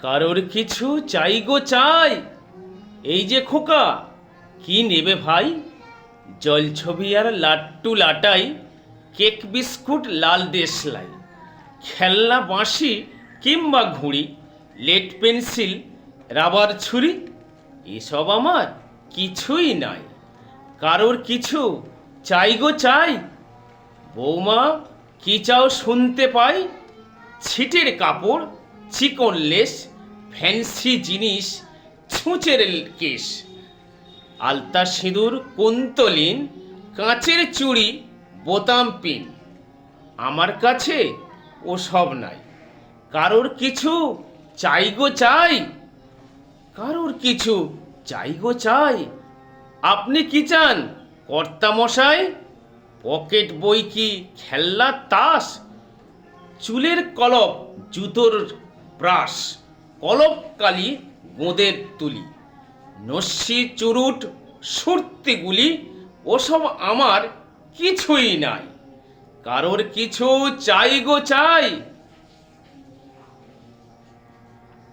কারোর কিছু চাই গো চাই। এই যে খোকা, কি নেবে ভাই? জলছবি আর লাট্টু লাটাই, কেক বিস্কুট লাল দেশলাই, খেলনা বাঁশি কিংবা ঘুড়ি, লেড পেন্সিল রাবার ছুরি, এসব আমার কিছুই নাই। কারোর কিছু চাই গো চাই। বৌমা, কি চাও শুনতে পাই? ছিটের কাপড়, চিকন লেস, ফ্যান্সি জিনিস, ছুঁচের কেশ, আলতা সিঁদুর, কুন্তলিন, কাঁচের চুড়ি, বোতাম পিন। আমার কাছে ও সব নাই। কারোর কিছু চাই গো চাই। কারোর কিছু চাই গো চাই। আপনি কি চান কর্তা মশাই? পকেট বই কি খেলনার তাস? চুলের কলপ, জুতোর ব্রাশ, কলপকালি, গোঁদের তুলি, নস্যি চুরুট, সুরতিগুলি, ওসব আমার কিছুই নাই। কারোর কিছু চাই গো চাই।